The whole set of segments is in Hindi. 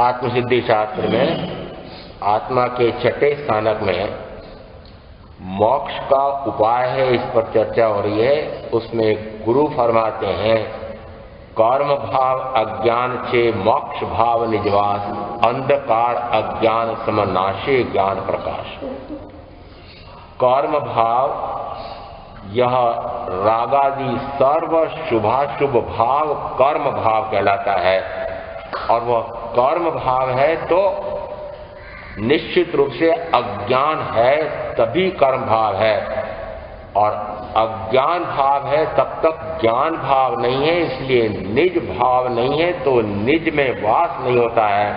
आत्मसिद्धि शास्त्र में आत्मा के छठे स्थानक में मोक्ष का उपाय है, इस पर चर्चा हो रही है। उसमें गुरु फरमाते हैं, कर्म भाव अज्ञान से मोक्ष भाव निजवास, अंधकार अज्ञान समनाशे ज्ञान प्रकाश। कर्म भाव यह रागादि सर्व शुभाशुभ भाव कर्म भाव कहलाता है, और वह कर्म भाव है तो निश्चित रूप से अज्ञान है तभी कर्म भाव है, और अज्ञान भाव है तब तक ज्ञान भाव नहीं है, इसलिए निज भाव नहीं है तो निज में वास नहीं होता है।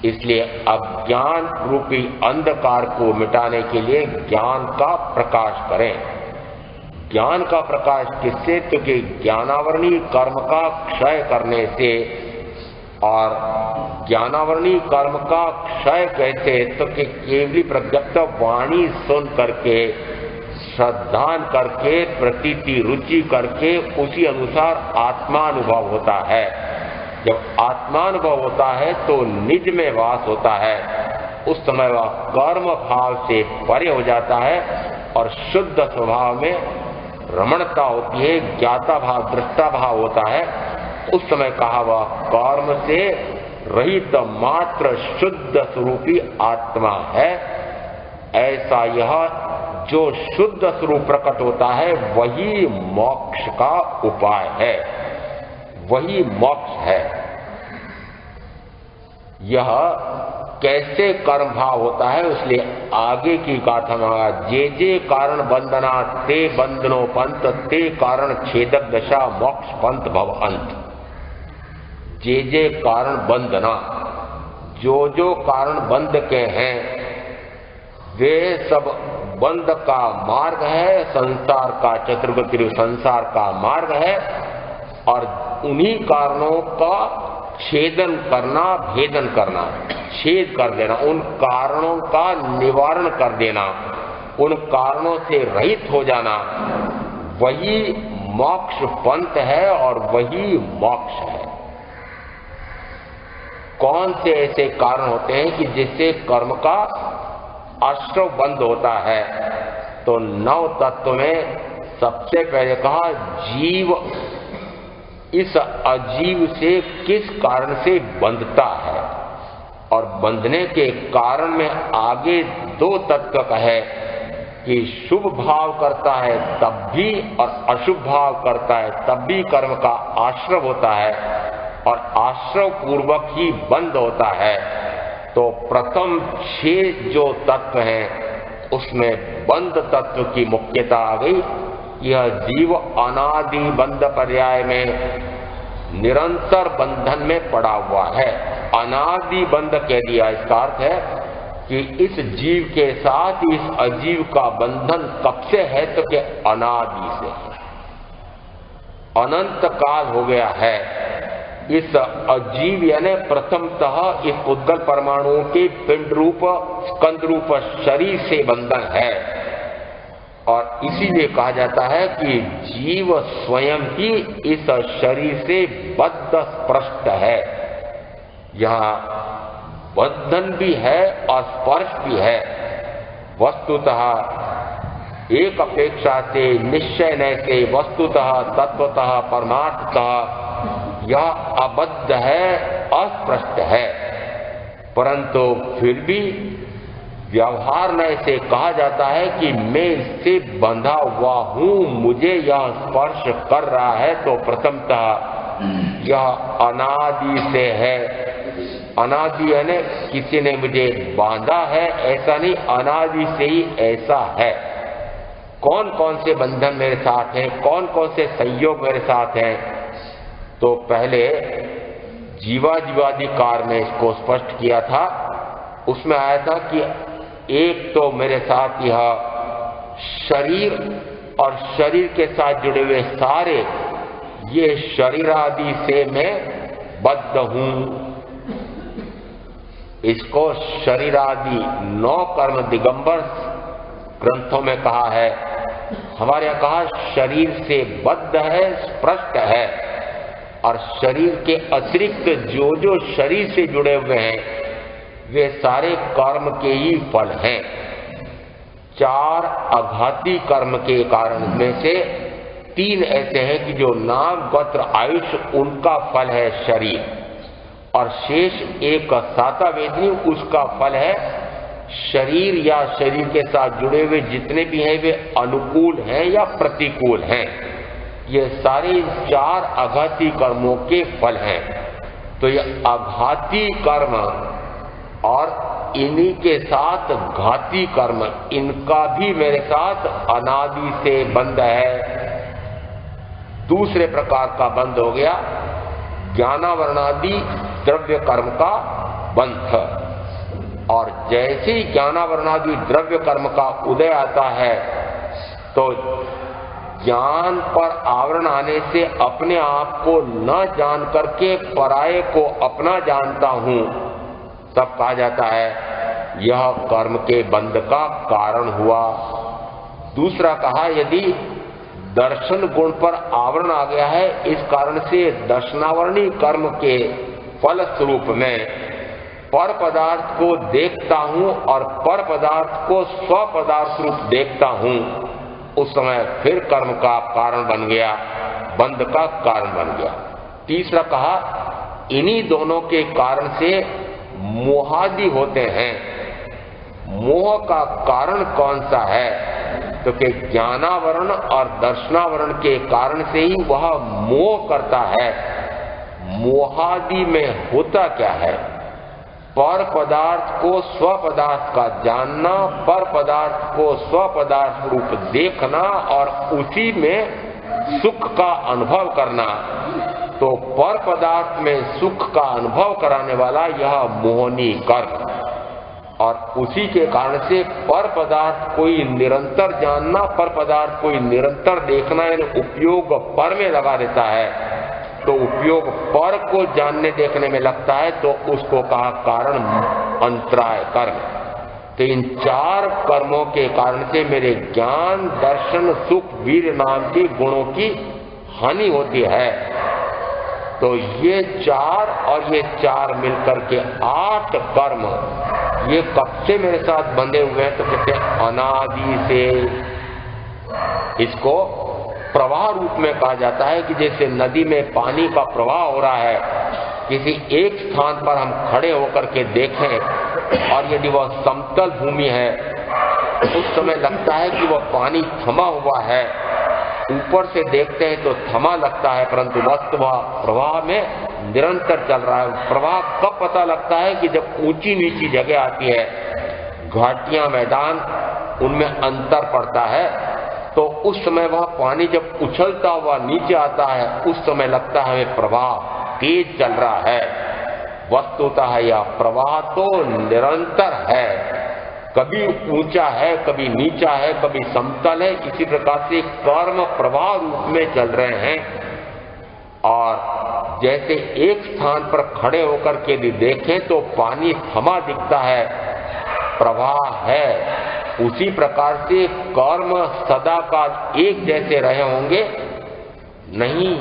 इसलिए अज्ञान रूपी अंधकार को मिटाने के लिए ज्ञान का प्रकाश करें। ज्ञान का प्रकाश किससे? तो कि ज्ञानावरणी कर्म का क्षय करने से। और ज्ञानावरणी कर्म का क्षय कैसे? तो कि केवली प्रज्ञप्त वाणी सुन करके, श्रद्धान करके, प्रतीति रुचि करके उसी अनुसार आत्मानुभव होता है। जब आत्मानुभव होता है तो निज में वास होता है, उस समय वह कर्म भाव से परे हो जाता है और शुद्ध स्वभाव में रमणता होती है, ज्ञाता भाव दृष्टा भाव होता है। उस समय कहा वह कर्म से रहित मात्र शुद्ध स्वरूपी आत्मा है। ऐसा यह जो शुद्ध स्वरूप प्रकट होता है वही मोक्ष का उपाय है, वही मोक्ष है। यह कैसे कर्म भाव होता है, इसलिए आगे की गाथा में जे जे कारण बंधना ते बंधनो पंथ, ते कारण छेदक दशा मोक्ष पंथ भव अंत। जे जे कारण बंधना, जो जो कारण बंध के हैं वे सब बंध का मार्ग है, संसार का चतुर्गति संसार का मार्ग है, और उन्हीं कारणों का छेदन करना, भेदन करना, छेद कर देना, उन कारणों का निवारण कर देना, उन कारणों से रहित हो जाना, वही मोक्ष पंथ है और वही मोक्ष है। कौन से ऐसे कारण होते हैं कि जिससे कर्म का आश्रव बंद होता है? तो नव तत्व में सबसे पहले कहा जीव इस अजीव से किस कारण से बंधता है, और बंधने के कारण में आगे दो तत्व कहे कि शुभ भाव करता है तब भी और अशुभ भाव करता है तब भी कर्म का आश्रव होता है, और आश्रव पूर्वक ही बंद होता है। तो प्रथम 6 जो तत्व हैं उसमें बंध तत्व की मुख्यता आ गई। यह जीव अनादि बंध पर्याय में निरंतर बंधन में पड़ा हुआ है। अनादि बंध कह दिया, इसका अर्थ है कि इस जीव के साथ इस अजीव का बंधन कब से है? तो कि अनादि से, अनंत काल हो गया है। इस अजीव यानी प्रथमतः इस उद्गल परमाणुओं के पिंड रूप स्कंद रूप शरीर से बंधन है, और इसीलिए कहा जाता है कि जीव स्वयं ही इस शरीर से बद्ध स्पृष्ट है। यहाँ बंधन भी है और स्पर्श भी है। वस्तुतः एक अपेक्षा से, निश्चय न से, वस्तुतः तत्वतः परमार्थतः यह अबद्ध है, अस्पृष्ट है, परंतु फिर भी व्यवहार में से कहा जाता है कि मैं इससे बंधा हुआ हूं, मुझे यह स्पर्श कर रहा है। तो प्रथमतः यह अनादि से है। अनादि यानी किसी ने मुझे बांधा है ऐसा नहीं, अनादि से ही ऐसा है। कौन कौन से बंधन मेरे साथ हैं, कौन कौन से संयोग मेरे साथ हैं? तो पहले जीवादिकार में इसको स्पष्ट किया था। उसमें आया था कि एक तो मेरे साथ यह शरीर और शरीर के साथ जुड़े हुए सारे, ये शरीर आदि से मैं बद्ध हूं। इसको शरीर आदि 9 कर्म दिगंबर ग्रंथों में कहा है। हमारे यहाँ कहा शरीर से बद्ध है, स्पृष्ट है, और शरीर के अतिरिक्त जो जो शरीर से जुड़े हुए हैं वे सारे कर्म के ही फल हैं। 4 आघाती कर्म के कारण में से 3 ऐसे हैं कि जो नाम गोत्र आयुष उनका फल है शरीर, और शेष एक साता वेदनी उसका फल है शरीर या शरीर के साथ जुड़े हुए जितने भी हैं वे अनुकूल हैं या प्रतिकूल हैं। ये सारे 4 आघाती कर्मों के फल हैं। तो ये आघाती कर्म और इन्हीं के साथ घाती कर्म, इनका भी मेरे साथ अनादि से बंध है। दूसरे प्रकार का बंध हो गया ज्ञानावरणादि द्रव्य कर्म का बंध। और जैसे ही ज्ञानावरणादि द्रव्य कर्म का उदय आता है तो ज्ञान पर आवरण आने से अपने आप को न जान करके पराये को अपना जानता हूं, तब कहा जाता है यह कर्म के बंध का कारण हुआ। दूसरा कहा यदि दर्शन गुण पर आवरण आ गया है, इस कारण से दर्शनावरणी कर्म के फल स्वरूप में पर पदार्थ को देखता हूं और पर पदार्थ को स्व पदार्थ रूप देखता हूं, उस समय फिर कर्म का कारण बन गया, बंध का कारण बन गया। तीसरा कहा इन्हीं दोनों के कारण से मोहादि होते हैं। मोह का कारण कौन सा है? तो कि ज्ञानावरण और दर्शनावरण के कारण से ही वह मोह करता है। मोहादि में होता क्या है? पर पदार्थ को स्व पदार्थ का जानना, पर पदार्थ को स्व पदार्थ रूप देखना और उसी में सुख का अनुभव करना। तो पर पदार्थ में सुख का अनुभव कराने वाला यह मोहनी कर्म, और उसी के कारण से पर पदार्थ कोई निरंतर जानना, पर पदार्थ कोई निरंतर देखना, यानी उपयोग पर में लगा देता है, तो उपयोग पर को जानने देखने में लगता है, तो उसको कहा कारण अंतराय कर्म। तो इन 4 कर्मों के कारण से मेरे ज्ञान, दर्शन, सुख, वीर नाम के गुणों की हानि होती है। तो ये 4 और ये 4 मिलकर के 8 कर्म ये कब से मेरे साथ बंधे हुए हैं? तो कहते हैं अनादि से। इसको प्रवाह रूप में कहा जाता है कि जैसे नदी में पानी का प्रवाह हो रहा है, किसी एक स्थान पर हम खड़े होकर के देखें और यदि वह समतल भूमि है उस समय लगता है कि वह पानी थमा हुआ है, ऊपर से देखते हैं तो थमा लगता है, परंतु वस्तु वह प्रवाह में निरंतर चल रहा है। प्रवाह कब पता लगता है कि जब ऊंची नीची जगह आती है, घाटियां, मैदान, उनमें अंतर पड़ता है, तो उस समय वह पानी जब उछलता हुआ नीचे आता है उस समय लगता है हमें प्रवाह तेज चल रहा है। वस्तुतः यह प्रवाह तो निरंतर है, कभी ऊंचा है, कभी नीचा है, कभी समतल है। इसी प्रकार से कर्म प्रवाह रूप में चल रहे हैं। और जैसे एक स्थान पर खड़े होकर के यदि देखें तो पानी थमा दिखता है, प्रवाह है, उसी प्रकार से कर्म सदा काल एक जैसे रहे होंगे नहीं,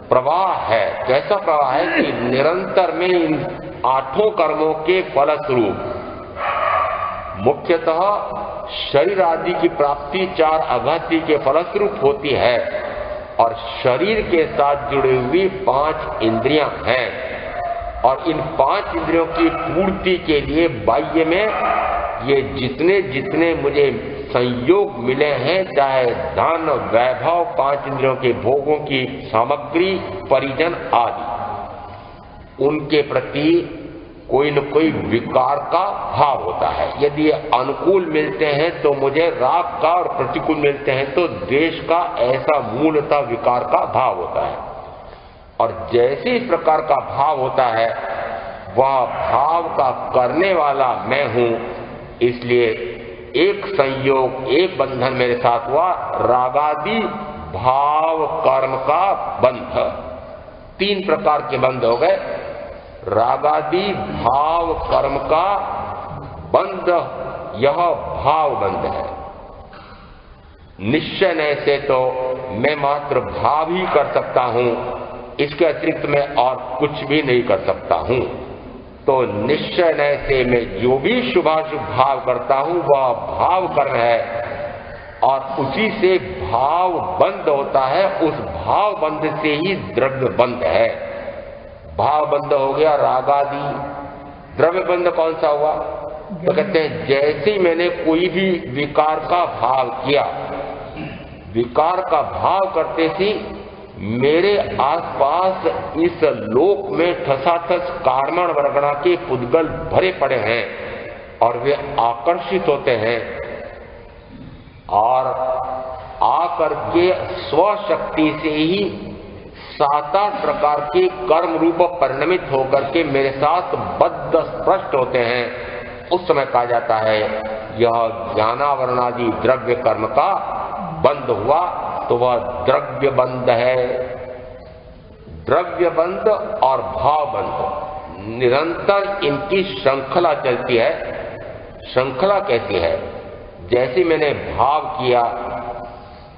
प्रवाह है। कैसा प्रवाह है कि निरंतर में इन 8 कर्मों के फलस्वरूप मुख्यतः शरीर आदि की प्राप्ति 4 आघाती के फलस्वरूप होती है, और शरीर के साथ जुड़ी हुई 5 इंद्रियां हैं, और इन 5 इंद्रियों की पूर्ति के लिए बाह्य में ये जितने जितने मुझे संयोग मिले हैं, चाहे धन, वैभव, 5 इंद्रियों के भोगों की सामग्री, परिजन आदि, उनके प्रति कोई न कोई विकार का भाव होता है। यदि ये अनुकूल मिलते हैं तो मुझे राग का, और प्रतिकूल मिलते हैं तो द्वेष का, ऐसा मूलतः विकार का भाव होता है। और जैसे इस प्रकार का भाव होता है वह भाव का करने वाला मैं हूं, इसलिए एक संयोग, एक बंधन मेरे साथ हुआ, रागादि भाव कर्म का बंध। 3 प्रकार के बंध हो गए। रागादि भाव कर्म का बंध, यह भाव बंध है। निश्चय से तो मैं मात्र भाव ही कर सकता हूं, इसके अतिरिक्त मैं और कुछ भी नहीं कर सकता हूं। तो निश्चय से मैं जो भी शुभाशुभ भाव करता हूं वह भाव कर्म है, और उसी से भाव बंध होता है। उस भाव बंध से ही द्रव्य बंध है। भाव बंध हो गया रागादि, द्रव्य बंध कौन सा हुआ? तो कहते हैं जैसे ही मैंने कोई भी विकार का भाव किया, विकार का भाव करते ही मेरे आसपास इस लोक में ठसाठस कार्मण वर्गणा के पुद्गल भरे पड़े हैं और वे आकर्षित होते हैं और आकर के स्वशक्ति से ही 7-8 प्रकार के कर्म रूप परिणमित होकर के मेरे साथ बद्ध स्पष्ट होते हैं। उस समय कहा जाता है यह ज्ञानावरणादि द्रव्य कर्म का बंध हुआ, तो वह द्रव्य बंध है। द्रव्य बंध और भाव बंध निरंतर इनकी श्रृंखला चलती है। श्रृंखला कैसी है? जैसे मैंने भाव किया,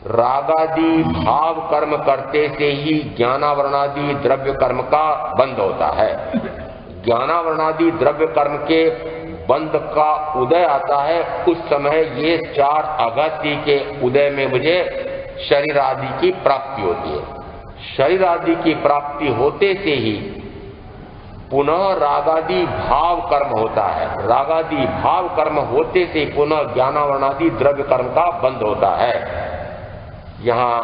रागादि भाव कर्म करते से ही ज्ञानावरणादि द्रव्य कर्म का बंध होता है। ज्ञानावरणादि द्रव्य कर्म के बंध का उदय आता है, उस समय ये 4 अगत्य के उदय में मुझे शरीर आदि की प्राप्ति होती है। शरीर आदि की प्राप्ति होते से ही पुनः रागादि भाव कर्म होता है। रागादि भाव कर्म होते से पुनः ज्ञानावरणादि द्रव्य कर्म का बंध होता है। यहाँ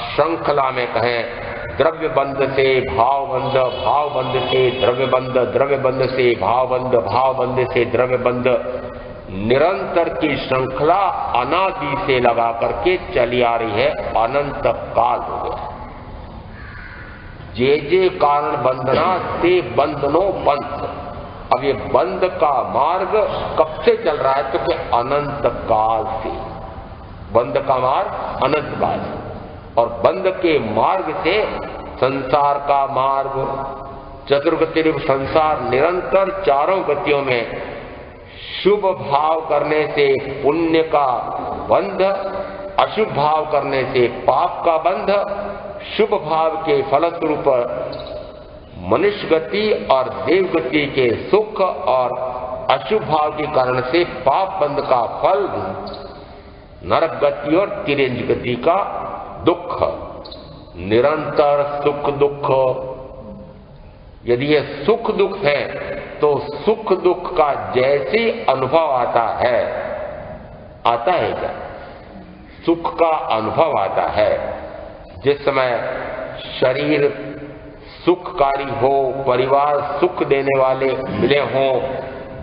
श्रृंखला में कहें द्रव्य बंध से भाव बंध, भाव बंध से द्रव्य बंध, द्रव्य बंध से भाव बंध, भाव बंध से द्रव्य बंध, निरंतर की श्रृंखला अनादि से लगा करके चली आ रही है। अनंत काल हो गया। जे कारण बंधना ते बंधनो पंथ। अब ये बंध का मार्ग कब से चल रहा है? तो कि अनंत काल से। बंध का मार्ग अनंत काल से, और बंध के मार्ग से संसार का मार्ग, चतुर्गति रूप संसार निरंतर चारों गतियों में शुभ भाव करने से पुण्य का बंध, अशुभ भाव करने से पाप का बंध, शुभ भाव के फलस्वरूप मनुष्य गति और देव गति के सुख, और अशुभ भाव के कारण से पाप बंध का फल नरक गति और तिरंज गति का दुख। निरंतर सुख दुख। यदि ये सुख दुख है तो सुख दुख का जैसे अनुभव आता है क्या? सुख का अनुभव आता है। जिस समय शरीर सुखकारी हो, परिवार सुख देने वाले मिले हों,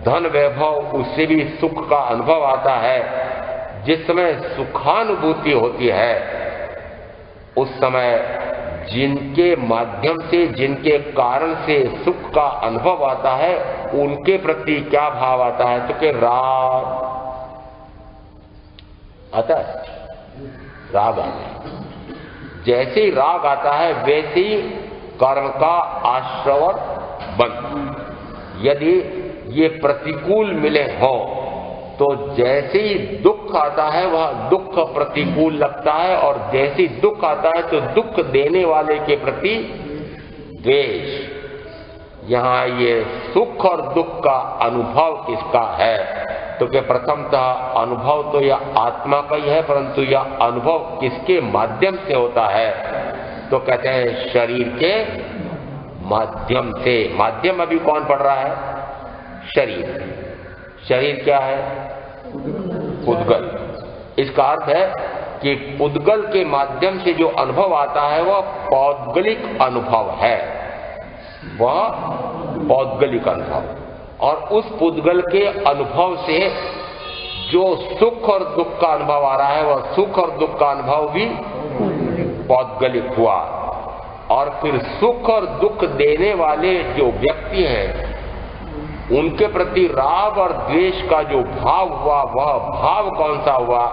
धन वैभव, उससे भी सुख का अनुभव आता है। जिस समय सुखानुभूति होती है उस समय जिनके माध्यम से, जिनके कारण से सुख का अनुभव आता है, उनके प्रति क्या भाव आता है? तो कि राग आता है। राग आता है। जैसे ही राग आता है वैसे ही कर्म का आश्रवण बंध। यदि ये प्रतिकूल मिले हों तो जैसे ही दुख आता है वह दुख प्रतिकूल लगता है, और जैसे ही दुख आता है तो दुख देने वाले के प्रति द्वेष। यहाँ ये सुख और दुख का अनुभव किसका है? तो कि प्रथमतः अनुभव तो यह आत्मा का ही है, परंतु यह अनुभव किसके माध्यम से होता है? तो कहते हैं शरीर के माध्यम से। माध्यम अभी कौन पढ़ रहा है? शरीर। शरीर क्या है? पुद्गल। इसका अर्थ है कि पुद्गल के माध्यम से जो अनुभव आता है वह पौद्गलिक अनुभव है। वह पौद्गलिक अनुभव, और उस पुद्गल के अनुभव से जो सुख और दुख का अनुभव आ रहा है वह सुख और दुख का अनुभव भी पौद्गलिक हुआ। और फिर सुख और दुख देने वाले जो व्यक्ति हैं उनके प्रति राग और द्वेष का जो भाव हुआ, वह भाव कौन सा हुआ?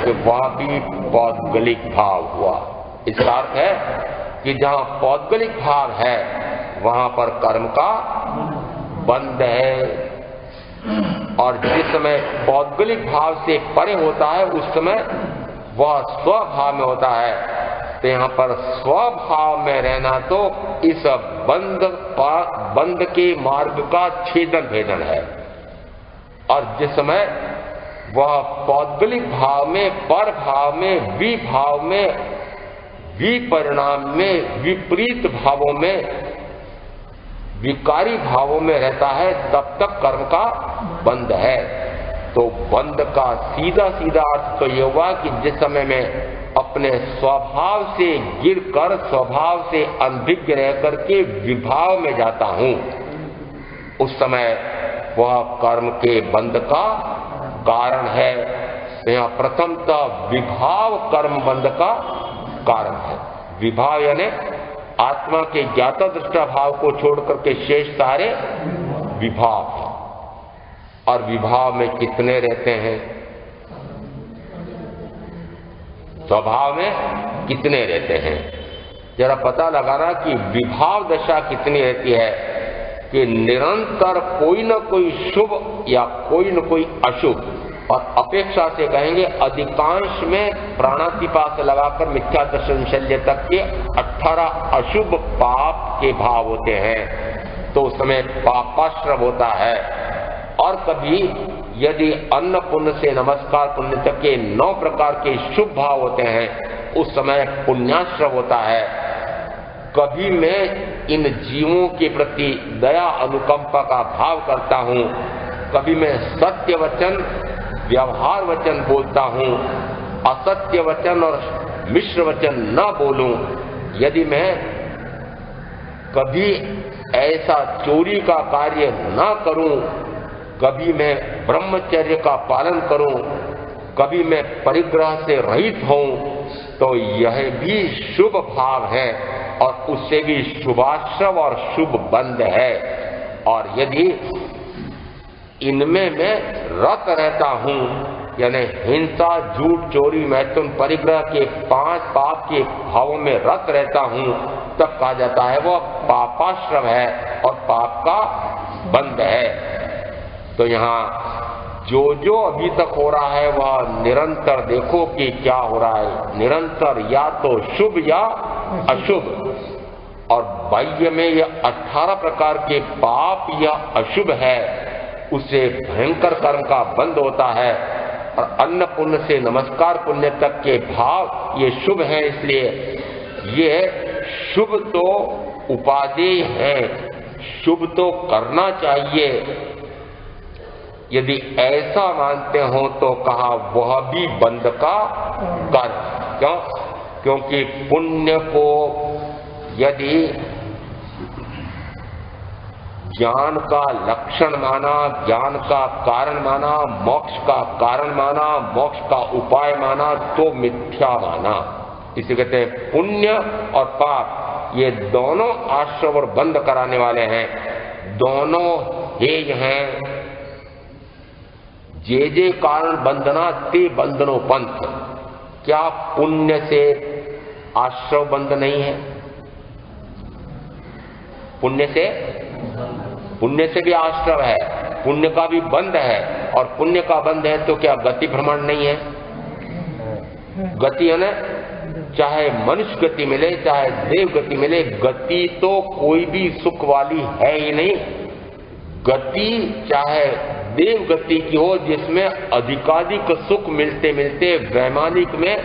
कि वह भी पौद्गलिक भाव हुआ। इसका अर्थ है कि जहां पौद्गलिक भाव है वहां पर कर्म का बंध है, और जिस समय पौद्गलिक भाव से परे होता है उस समय वह स्वभाव में होता है। तो यहाँ पर स्वभाव में रहना तो इस बंध के मार्ग का छेदन भेदन है। और जिस समय वह पौद्गलिक भाव में, पर भाव में, विभाव में, विपरिणाम में, विपरीत भावों में, विकारी भावों में रहता है, तब तक कर्म का बंध है। तो बंध का सीधा सीधा अर्थ तो ये हुआ कि जिस समय में अपने स्वभाव से गिरकर, स्वभाव से अनभिज्ञ रह करके विभाव में जाता हूं, उस समय वह कर्म के बंध का कारण है। यहाँ प्रथमतः विभाव कर्म बंध का कारण है। विभाव यानी आत्मा के ज्ञाता दृष्टा भाव को छोड़ करके शेष सारे विभाव हैं। और विभाव में कितने रहते हैं? स्वभाव में कितने रहते हैं? जरा पता लगाना कि विभाव दशा कितनी रहती है कि निरंतर कोई न कोई शुभ या कोई न कोई अशुभ, और अपेक्षा से कहेंगे अधिकांश में प्राणातिपात से लगाकर मिथ्या दर्शन शल्य तक के 18 अशुभ पाप के भाव होते हैं। तो उस समय पापाश्रव होता है। और कभी यदि अन्न पुण्य से नमस्कार पुण्य तक के 9 प्रकार के शुभ भाव होते हैं, उस समय पुण्याश्रव होता है। कभी मैं इन जीवों के प्रति दया अनुकंपा का भाव करता हूँ, कभी मैं सत्य वचन व्यवहार वचन बोलता हूँ, असत्य वचन और मिश्र वचन न बोलूं। यदि मैं कभी ऐसा चोरी का कार्य न करूं, कभी मैं ब्रह्मचर्य का पालन करूं, कभी मैं परिग्रह से रहित हूं, तो यह भी शुभ भाव है और उससे भी शुभाश्रव और शुभ बंध है। और यदि इनमें मैं रत रहता हूं, यानी हिंसा, झूठ, चोरी, मैथुन, परिग्रह के 5 पाप के भावों में रत रहता हूं, तब कहा जाता है वह पापाश्रव है और पाप का बंध है। तो यहाँ जो जो अभी तक हो रहा है वह निरंतर देखो कि क्या हो रहा है। निरंतर या तो शुभ या अशुभ, और बाह्य में यह 18 प्रकार के पाप या अशुभ है, उससे भयंकर कर्म का बंध होता है। और अन्न पुण्य से नमस्कार पुण्य तक के भाव ये शुभ हैं, इसलिए ये शुभ तो उपादेय है, शुभ तो करना चाहिए। यदि ऐसा मानते हो तो कहा वह भी बंध का कर्म। क्यों? क्योंकि पुण्य को यदि ज्ञान का लक्षण माना, ज्ञान का कारण माना, मोक्ष का कारण माना, मोक्ष का उपाय माना, तो मिथ्या माना। इसे कहते हैं पुण्य और पाप, ये दोनों आश्रव और बंध कराने वाले हैं, दोनों हेय हैं। जे कारण बंधना ते बंधनो पंथ। क्या पुण्य से आश्रव बंध नहीं है? पुण्य से भी आश्रव है, पुण्य का भी बंध है। और पुण्य का बंध है तो क्या गति भ्रमण नहीं है? गति है ना, चाहे मनुष्य गति मिले चाहे देव गति मिले, गति तो कोई भी सुख वाली है ही नहीं। गति चाहे देव गति की हो, जिसमें अधिकाधिक सुख मिलते मिलते वैमानिक में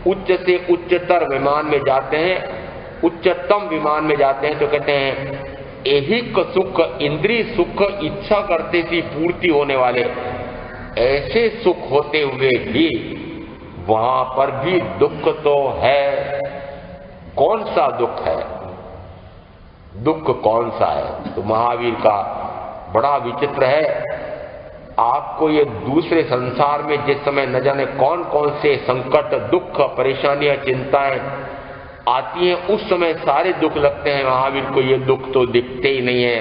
उच्च से उच्चतर विमान में जाते हैं, उच्चतम विमान में जाते हैं, तो कहते हैं ऐहिक सुख, इंद्रिय सुख, इच्छा करते ही पूर्ति होने वाले ऐसे सुख होते हुए भी वहां पर भी दुख तो है। कौन सा दुख है? दुख कौन सा है? तो महावीर का बड़ा विचित्र है। आपको ये दूसरे संसार में जिस समय न जाने कौन कौन से संकट, दुख, परेशानियां, चिंताएं आती हैं, उस समय सारे दुख लगते हैं। महावीर को ये दुख तो दिखते ही नहीं है।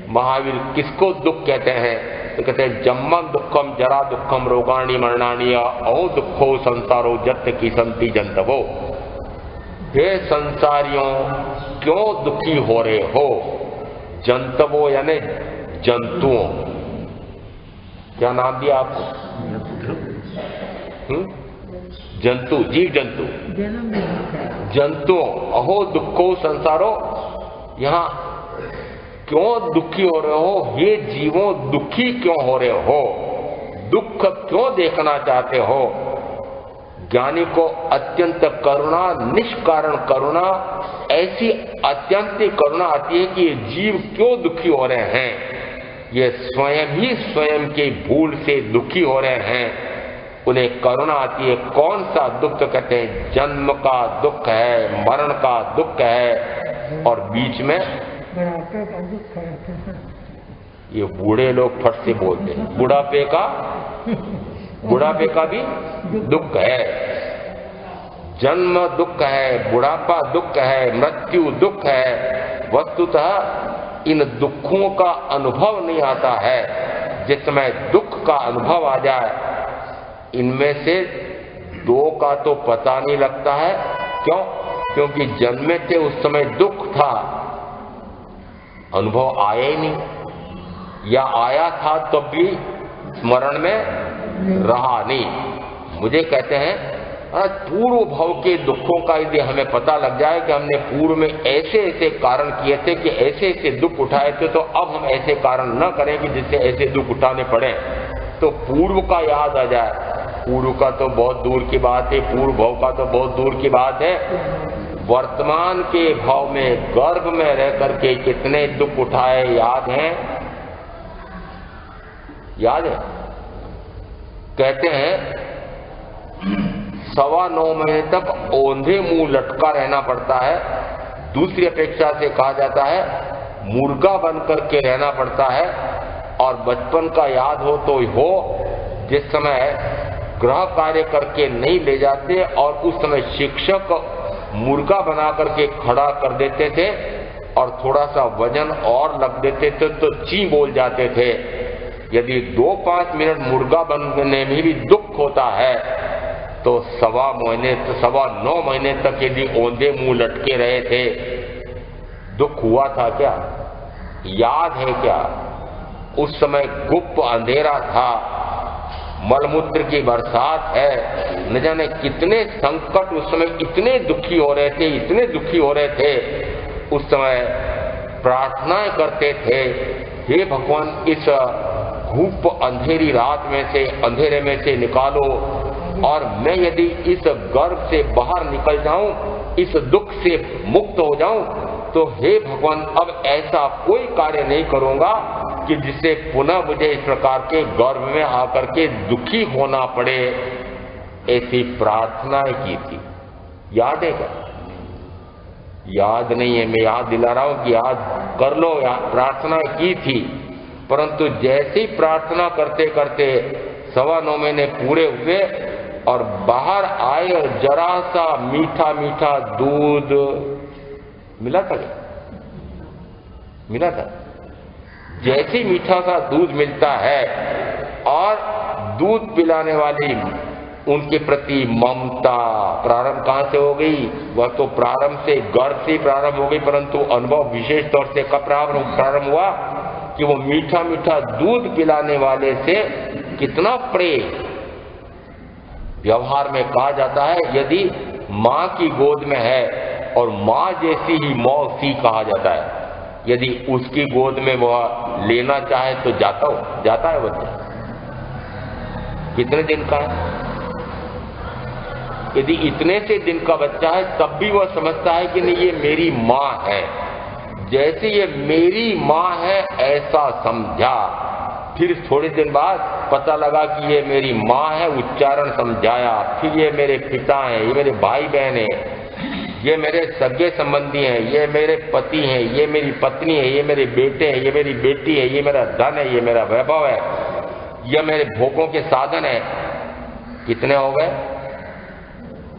महावीर किसको दुख कहते हैं? तो कहते हैं जन्मं दुखम, जरा दुखम, रोगाणी मरणानी, औ दुखो संसारो जत की संति जंतवो। हे संसारियों, क्यों दुखी हो रहे हो? जंतवो यानी जंतुओं। क्या नाम दिया आपको? जंतु, जीव जंतु, जंतु अहो दुखो संसारो, यहाँ क्यों दुखी हो रहे हो हे जीवों, दुखी क्यों हो रहे हो, दुख क्यों देखना चाहते हो। ज्ञानी को अत्यंत करुणा, निष्कारण करुणा, ऐसी अत्यंत करुणा आती है कि ये जीव क्यों दुखी हो रहे हैं, ये स्वयं ही स्वयं के भूल से दुखी हो रहे हैं, उन्हें करुणा आती है। कौन सा दुख तो कहते हैं जन्म का दुख है, मरण का दुख है, और बीच में बुढ़ापे का दुख है। ये बूढ़े लोग फट से बोलते हैं, बुढ़ापे का भी दुख है, जन्म दुख है, बुढ़ापा दुख है, मृत्यु दुख है। वस्तुतः इन दुखों का अनुभव नहीं आता है। जिस समय दुख का अनुभव आ जाए, इनमें से दो का तो पता नहीं लगता है। क्यों? क्योंकि जन्मे थे उस समय दुख था, अनुभव आया ही नहीं, या आया था तो भी स्मरण में रहा नहीं। मुझे कहते हैं पूर्व भव के दुखों का यदि हमें पता लग जाए कि हमने पूर्व में ऐसे ऐसे कारण किए थे, कि ऐसे ऐसे दुख उठाए थे, तो अब हम ऐसे कारण न करें कि जिससे ऐसे दुख उठाने पड़े, तो पूर्व का याद आ जाए। पूर्व का तो बहुत दूर की बात है, पूर्व भव का तो बहुत दूर की बात है। वर्तमान के भाव में, गर्भ में रह करके कितने दुख उठाए याद हैं? याद है? कहते हैं 9.25 महीने तक औंधे मुंह लटका रहना पड़ता है। दूसरी अपेक्षा से कहा जाता है मुर्गा बन करके रहना पड़ता है। और बचपन का याद हो तो हो, जिस समय गृह कार्य करके नहीं ले जाते और उस समय शिक्षक मुर्गा बना करके खड़ा कर देते थे और थोड़ा सा वजन और लग देते थे तो ची बोल जाते थे। यदि 2-5 मिनट मुर्गा बनने में भी दुख होता है, तो 9.25 महीने तक यदि औंधे मुंह लटके रहे थे, दुख हुआ था क्या? याद है क्या? उस समय गुप्त अंधेरा था, मलमूत्र की बरसात है, न जाने कितने संकट उस समय, इतने दुखी हो रहे थे, इतने दुखी हो रहे थे। उस समय प्रार्थनाएं करते थे, हे भगवान इस धूप अंधेरी रात में से, अंधेरे में से निकालो, और मैं यदि इस गर्भ से बाहर निकल जाऊं, इस दुख से मुक्त हो जाऊं, तो हे भगवान अब ऐसा कोई कार्य नहीं करूंगा कि जिससे पुनः मुझे इस प्रकार के गर्भ में आकर के दुखी होना पड़े। ऐसी प्रार्थनाएं की थी। याद है क्या? याद नहीं है, मैं याद दिला रहा हूं कि याद कर लो। प्रार्थना की थी, परंतु जैसे ही प्रार्थना करते करते 9.25 महीने पूरे हुए और बाहर आए, और जरा सा मीठा मीठा दूध मिला था, मिला था। जैसे मीठा सा दूध मिलता है और दूध पिलाने वाली उनके प्रति ममता प्रारंभ कहां से हो गई? वह तो प्रारंभ से, गर्भ से प्रारंभ हो गई, परंतु अनुभव विशेष तौर से कब प्रारंभ हुआ कि वो मीठा मीठा दूध पिलाने वाले से कितना प्रेम। व्यवहार में कहा जाता है यदि मां की गोद में है और मां जैसी ही मौसी कहा जाता है, यदि उसकी गोद में वह लेना चाहे तो जाता है बच्चा। कितने दिन का है? यदि इतने से दिन का बच्चा है तब भी वह समझता है कि नहीं ये मेरी मां है। जैसे ये मेरी मां है ऐसा समझा, फिर थोड़े दिन बाद पता लगा कि ये मेरी मां है, उच्चारण समझाया, फिर ये मेरे पिता हैं, ये मेरे भाई बहन हैं, ये मेरे सगे संबंधी हैं, ये मेरे पति हैं, ये मेरी पत्नी है, ये मेरे बेटे हैं, ये मेरी बेटी है, ये मेरा धन है, ये मेरा वैभव है, ये मेरे भोगों के साधन है। कितने हो गए?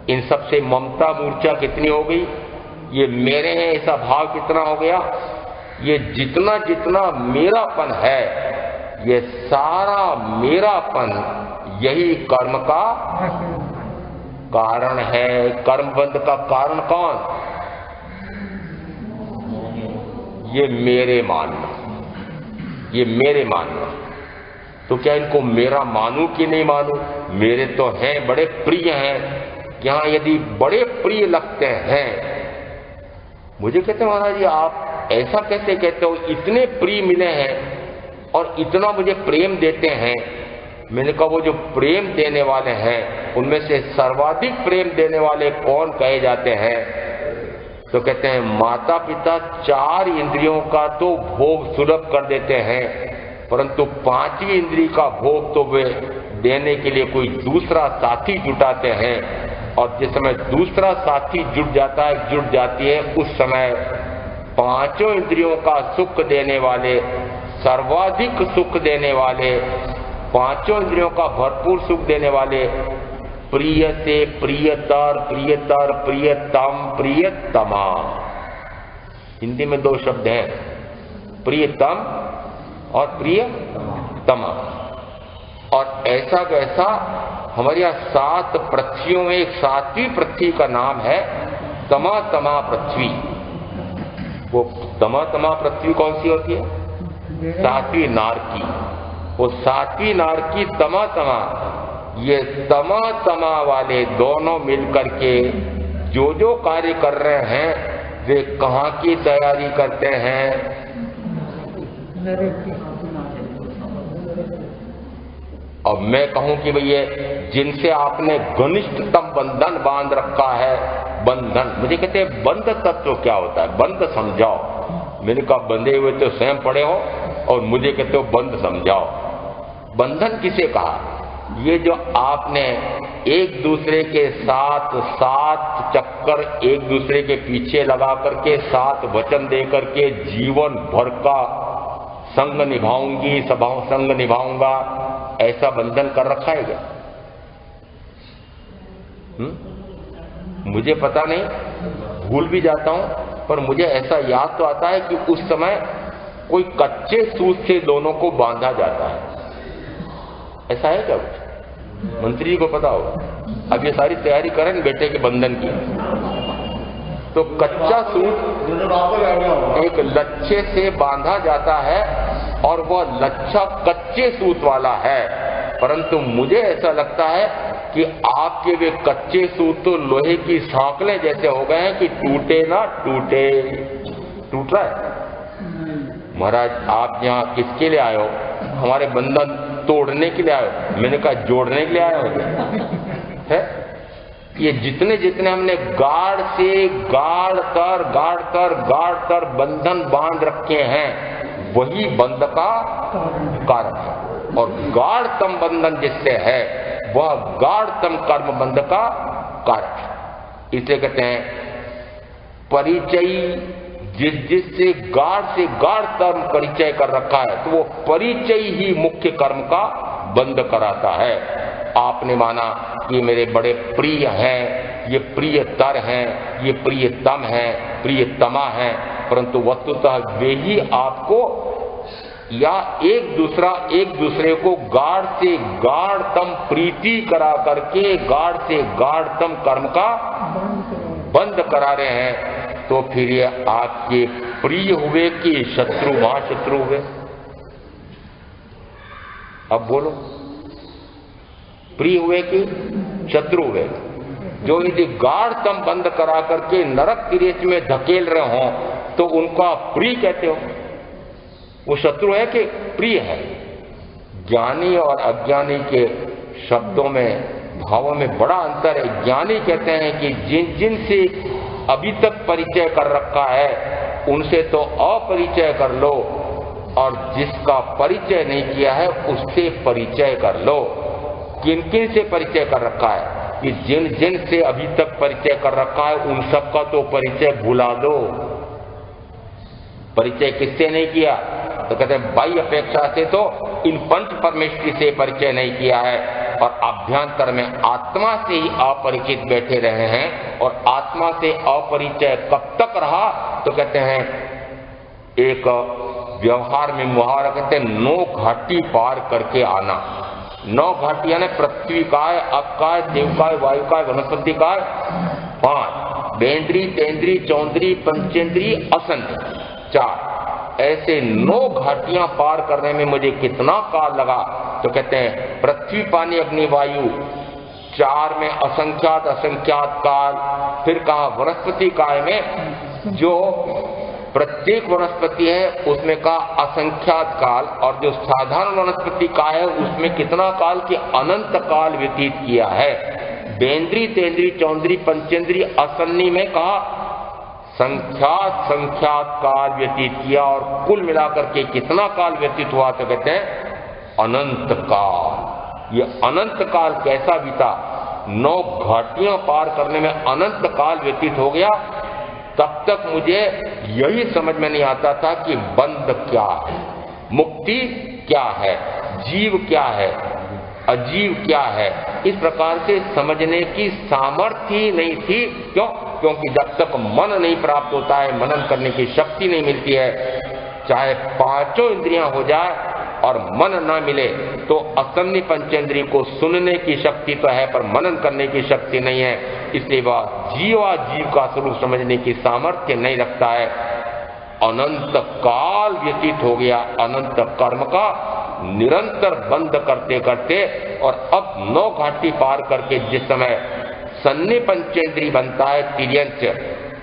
इन सब से ममता मूर्छा कितनी हो गई? ये मेरे हैं ऐसा भाव कितना हो गया? ये जितना जितना मेरापन है, ये सारा मेरापन यही कर्म का कारण है। कर्म बंध का कारण कौन? ये मेरे मानना, ये मेरे मानना। तो क्या इनको मेरा मानू कि नहीं मानू? मेरे तो हैं, बड़े प्रिय हैं, कि हाँ यदि बड़े प्रिय लगते हैं, मुझे कहते हैं महाराज जी आप ऐसा कैसे कहते हो, इतने प्रिय मिले हैं और इतना मुझे प्रेम देते हैं। मैंने कहा वो जो प्रेम देने वाले हैं उनमें से सर्वाधिक प्रेम देने वाले कौन कहे जाते हैं? तो कहते हैं माता पिता 4 इंद्रियों का तो भोग सुलभ कर देते हैं, परंतु 5वीं इंद्री का भोग तो वे देने के लिए कोई दूसरा साथी जुटाते हैं, और जिस समय दूसरा साथी जुट जाती है उस समय 5 इंद्रियों का सुख देने वाले, सर्वाधिक सुख देने वाले, 5 इंद्रियों का भरपूर सुख देने वाले, प्रिय से प्रियतर, प्रियतर, प्रियतम, प्रियतमा, हिंदी में 2 शब्द हैं, प्रियतम और प्रियतमा। और ऐसा कैसा हमारे यहाँ 7 पृथ्वियों में एक 7वीं पृथ्वी का नाम है तमा तमा पृथ्वी। वो तमा तमा पृथ्वी कौन सी होती है? 7वीं नारकी। वो 7वीं नारकी तमा तमा, ये तमा तमा वाले दोनों मिलकर के जो कार्य कर रहे हैं वे कहाँ की तैयारी करते हैं? अब मैं कहूं कि भैया जिनसे आपने घनिष्ठतम बंधन बांध रखा है, बंधन, मुझे कहते हैं बंध तत्व क्या होता है, बंध समझाओ। मैंने कहा बंधे हुए तो स्वयं पड़े हो और मुझे कहते हो बंध समझाओ। बंधन किसे कहा? ये जो आपने एक दूसरे के साथ 7 चक्कर एक दूसरे के पीछे लगा करके 7 वचन दे करके जीवन भर का संग निभाऊंगी, संग निभाऊंगा, ऐसा बंधन कर रखा है क्या? मुझे पता नहीं, भूल भी जाता हूं, पर मुझे ऐसा याद तो आता है कि उस समय कोई कच्चे सूत से दोनों को बांधा जाता है। ऐसा है क्या कुछ? मंत्री जी को पता होगा। अब ये सारी तैयारी करें बेटे के बंधन की, तो कच्चा सूत एक लच्छे से बांधा जाता है और वह लच्छा कच्चे सूत वाला है, परंतु मुझे ऐसा लगता है कि आपके वे कच्चे सूत तो लोहे की सांकलें जैसे हो गए हैं कि टूटे ना टूटे। टूट रहा है? महाराज आप यहाँ किसके लिए आए हो? हमारे बंधन तोड़ने के लिए आए हो? मैंने कहा जोड़ने के लिए आए हो है? ये जितने जितने हमने गाढ़ से गाढ़ कर बंधन बांध रखे हैं वही बंध का कारण है, और गाढ़तम बंधन जिससे है वह गाढ़तम कर्म बंध का कारण है। इसे कहते हैं परिचय। जिससे गाढ़तम परिचय कर रखा है तो वो परिचय ही मुख्य कर्म का बंध कराता है। आपने माना कि मेरे बड़े प्रिय हैं, ये प्रियतर हैं, ये प्रियतम हैं, प्रियतमा हैं, परंतु वस्तुतः वे ही आपको या एक दूसरे को गाढ़ से गाढ़तम प्रीति करा करके गाढ़ से गाढ़तम कर्म का बंद करा रहे हैं। तो फिर ये आपके प्रिय हुए कि शत्रु, महाशत्रु हुए? अब बोलो, प्रिय हुए कि शत्रु हुए? जो यदि गाढ़तम बंद करा करके नरक की रेत में धकेल रहे हो तो उनका प्रिय कहते हो, वो शत्रु है कि प्रिय है? ज्ञानी और अज्ञानी के शब्दों में, भावों में बड़ा अंतर है। ज्ञानी कहते हैं कि जिन से अभी तक परिचय कर रखा है उनसे तो अपरिचय कर लो, और जिसका परिचय नहीं किया है उससे परिचय कर लो। किन किन से परिचय कर रखा है? कि जिन से अभी तक परिचय कर रखा है उन सबका तो परिचय भुला दो। परिचय किससे नहीं किया? तो कहते हैं बाह्य अपेक्षा से तो इन पंच परमेष्टि से परिचय नहीं किया है, और अभ्यंतर में आत्मा से ही अपरिचित बैठे रहे हैं। और आत्मा से अपरिचय कब तक रहा? तो कहते हैं एक व्यवहार में मुहावरा कहते हैं 9 घाटी पार करके आना। 9 घाटी यानी पृथ्वी काय, अप काय, देव काय, वायु काय, वनस्पति काय, 5 बेंद्री, तेंद्री, चौंद्री, पंचेंद्री, असंद्री, 4। ऐसे 9 घाटियां पार करने में मुझे कितना काल लगा? तो कहते हैं पृथ्वी, पानी, अग्नि, वायु 4 में असंख्यात असंख्यात काल, फिर कहा वनस्पति काल में जो प्रत्येक वनस्पति है उसमें कहा असंख्यात काल, और जो साधारण वनस्पति का है उसमें कितना काल कि अनंत काल व्यतीत किया है। बेंद्री तेंद्री चौंद्री पंचेंद्री असन्नी में कहा संख्यात संख्यात काल व्यतीत किया, और कुल मिलाकर के कितना काल व्यतीत हुआ तो कहते हैं अनंत काल। ये अनंत काल कैसा बीता, 9 घाटियां पार करने में अनंत काल व्यतीत हो गया। तब तक मुझे यही समझ में नहीं आता था कि बंध क्या है, मुक्ति क्या है, जीव क्या है, अजीव क्या है। इस प्रकार से समझने की सामर्थ्य ही नहीं थी। क्यों? क्योंकि जब तक मन नहीं प्राप्त होता है, मनन करने की शक्ति नहीं मिलती है, चाहे 5 इंद्रियां हो जाए और मन ना मिले तो असन्नी पंचेंद्रिय को सुनने की शक्ति तो है पर मनन करने की शक्ति नहीं है। इसलिए वह जीव का स्वरूप समझने की सामर्थ्य नहीं रखता है। अनंत काल व्यतीत हो गया अनंत कर्म का निरंतर बंद करते करते, और अब 9 घाटी पार करके जिस समय सन्नी पंचेंद्रिय बनता है तिर्यंच,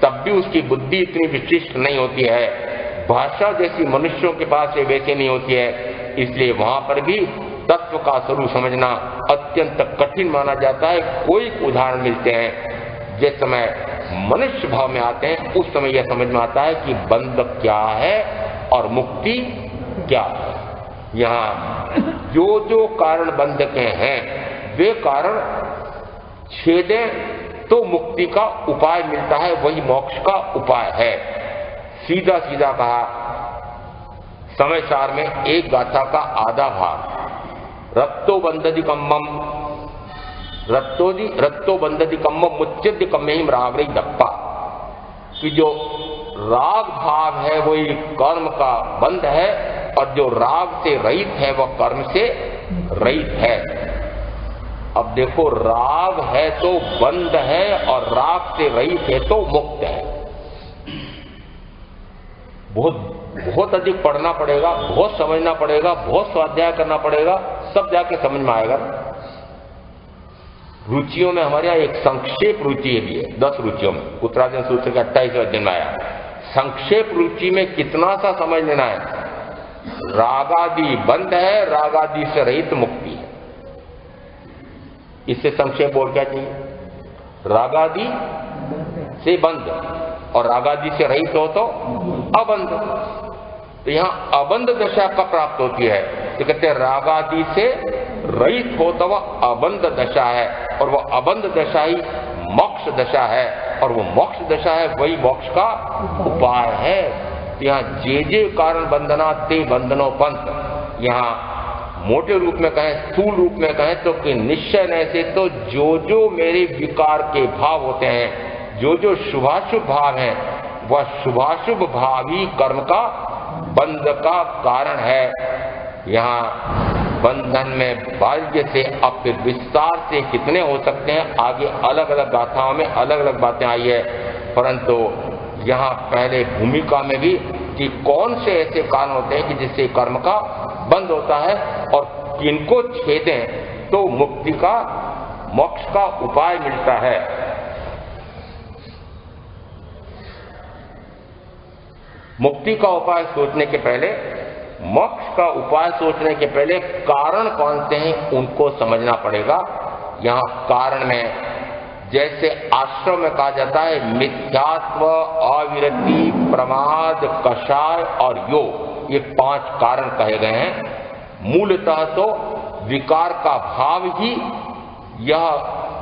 तब भी उसकी बुद्धि इतनी विशिष्ट नहीं होती है, भाषा जैसी मनुष्यों के पास ये वैसे नहीं होती है। इसलिए वहां पर भी तत्व का स्वरूप समझना अत्यंत कठिन माना जाता है। कोई उदाहरण मिलते हैं जिस समय मनुष्य भाव में आते हैं उस समय यह समझ में आता है कि बंध क्या है और मुक्ति क्या है। यहाँ जो कारण बंध के हैं वे कारण छेदे तो मुक्ति का उपाय मिलता है, वही मोक्ष का उपाय है। सीधा सीधा कहा समय सार में एक गाथा का आधा भाग, रत्तो बंधति कम्मम रत्तो बंधति कम्मम मुच्यते कम्मेहिम रागरई दप्पा, कि जो राग भाव है वही कर्म का बंध है, और जो राग से रहित है वह कर्म से रहित है। अब देखो, राग है तो बंध है और राग से रहित है तो मुक्त है। बहुत अधिक पढ़ना पड़ेगा, बहुत समझना पड़ेगा, बहुत स्वाध्याय करना पड़ेगा, सब जाके समझ में आएगा। रुचियों में हमारे यहाँ एक संक्षेप रुचि भी है, 10 रुचियों में उत्तरार्जुन सूत्र के 28वें अध्याय में आया। संक्षेप रुचि में कितना सा समझ लेना है, रागादि बंध है, रागादि से रहित मुक्ति है। इससे संक्षेप बोल क्या चाहिए, रागादि से बंध और रागादि से रहित हो तो अबंध। तो यहाँ अबंध दशा कब प्राप्त होती है, तो कहते हैं रागादि से रहित हो तो वह अबंध दशा है, और वह अबंध दशा ही मोक्ष दशा है, और वो मोक्ष दशा है वही मोक्ष का उपाय है। तो यहाँ जे कारण बंधना ते बंधनो पंथ, यहाँ मोटे रूप में कहें, स्थूल रूप में कहें तो कि निश्चय न से तो जो मेरे विकार के भाव होते हैं, जो शुभाशुभ भाव है, वह शुभाशुभ भाव ही कर्म का बंध का कारण है। यहाँ बंधन में बाह्य से अब फिर विस्तार से कितने हो सकते हैं, आगे अलग अलग गाथाओं में अलग अलग बातें आई है, परंतु यहाँ पहले भूमिका में भी कि कौन से ऐसे कारण होते हैं कि जिससे कर्म का बंद होता है, और किनको छेदें तो मुक्ति का मोक्ष का उपाय मिलता है। मुक्ति का उपाय सोचने के पहले, मोक्ष का उपाय सोचने के पहले कारण कौन से हैं उनको समझना पड़ेगा। यहाँ कारण में जैसे आश्रम में कहा जाता है मिथ्यात्व, अविरति, प्रमाद, कषाय और योग, ये 5 कारण कहे गए हैं। मूलतः तो विकार का भाव ही यह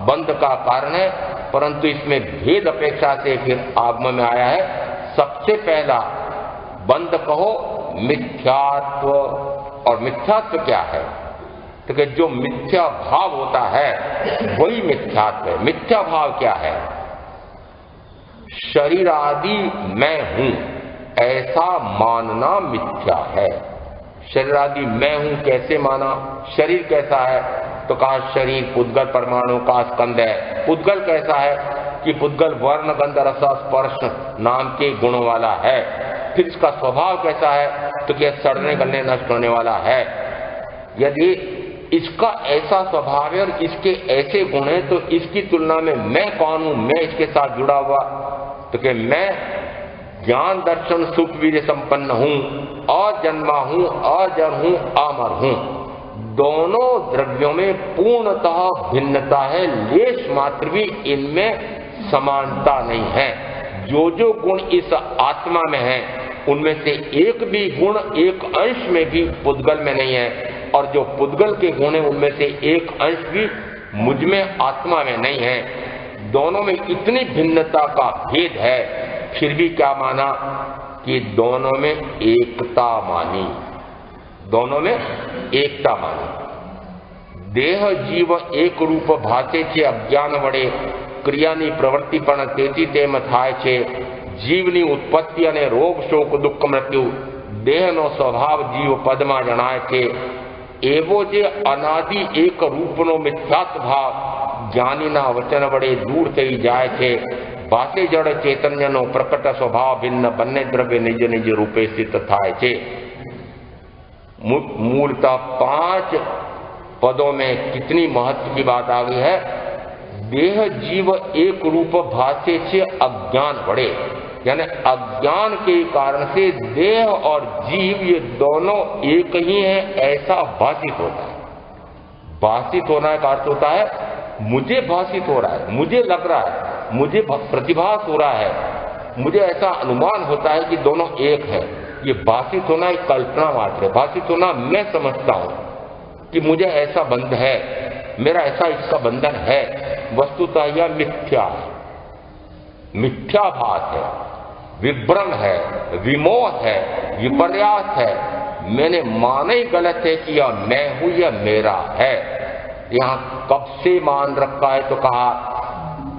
बंध का कारण है, परंतु इसमें भेद अपेक्षा से फिर आगम में आया है। सबसे पहला बंध कहो मिथ्यात्व, और मिथ्यात्व क्या है, तो कि जो मिथ्या भाव होता है वही मिथ्यात्व है। मिथ्या भाव क्या है, शरीर आदि मैं हूं ऐसा मानना मिथ्या है। शरीर आदि मैं हूं कैसे माना, शरीर कैसा है, तो कहा शरीर पुद्गल परमाणु का स्कंद है। पुद्गल कैसा है कि पुद्गल वर्ण गंध रस स्पर्श नाम के गुणों वाला है। फिर इसका स्वभाव कैसा है, तो क्या सड़ने गलने नष्ट होने वाला है। यदि इसका ऐसा स्वभाव है और इसके ऐसे गुण हैं, तो इसकी तुलना में मैं कौन हूं, मैं इसके साथ जुड़ा हुआ, तो कि मैं ज्ञान दर्शन सुख वीर्य संपन्न हूं, अजन्मा हूं, अजर हूं, अमर हूं। दोनों द्रव्यों में पूर्णतः भिन्नता है, लेश मात्र भी इनमें समानता नहीं है। जो जो गुण इस आत्मा में है उनमें से एक भी गुण एक अंश में भी पुद्गल में नहीं है, और जो पुद्गल के गुण है उनमें से एक अंश भी मुझ में आत्मा में नहीं है। दोनों में इतनी भिन्नता का भेद है, फिर भी क्या माना कि दोनों में एकता मानी, दोनों में एकता मानी। देह जीव एक रूप भाषे छे अज्ञान वडे क्रियानी प्रवृत्ति पण तेजी तेम थाय छे। जीवनी उत्पत्ति अने रोग शोक दुख मृत्यु देहनो स्वभाव जीव पदमां जणाय छे। एवो जे अनादि एक रूपनो मिथ्यात्व भाव ज्ञानीना वचन वडे दूर थई जाय छे। भासे जड़ चैतन्यनो प्रकट स्वभाव भिन्न बन्ने द्रव्य निज निज रूपे स्थित थाय छे। मूलतः 5 पदों में कितनी महत्व की बात आ गई है। देह जीव एक रूप भाष्य से अज्ञान बढ़े, यानी अज्ञान के कारण से देह और जीव ये दोनों एक ही हैं ऐसा भाषित होता है। भाषित होना का अर्थ होता है मुझे भाषित हो रहा है, मुझे लग रहा है, मुझे प्रतिभास हो रहा है, मुझे ऐसा अनुमान होता है कि दोनों एक है। ये भाषित होना एक कल्पना मात्र है। भाषित होना मैं समझता हूं कि मुझे ऐसा बंध है, मेरा ऐसा इसका बंधन है, वस्तुतः यह मिथ्या है, मिथ्याभास है, विभ्रम है, विमोह है, विपर्यास है। मैंने माना ही गलत है कि यह मैं हूं, यह मेरा है। यहां कब से मान रखा है, तो कहा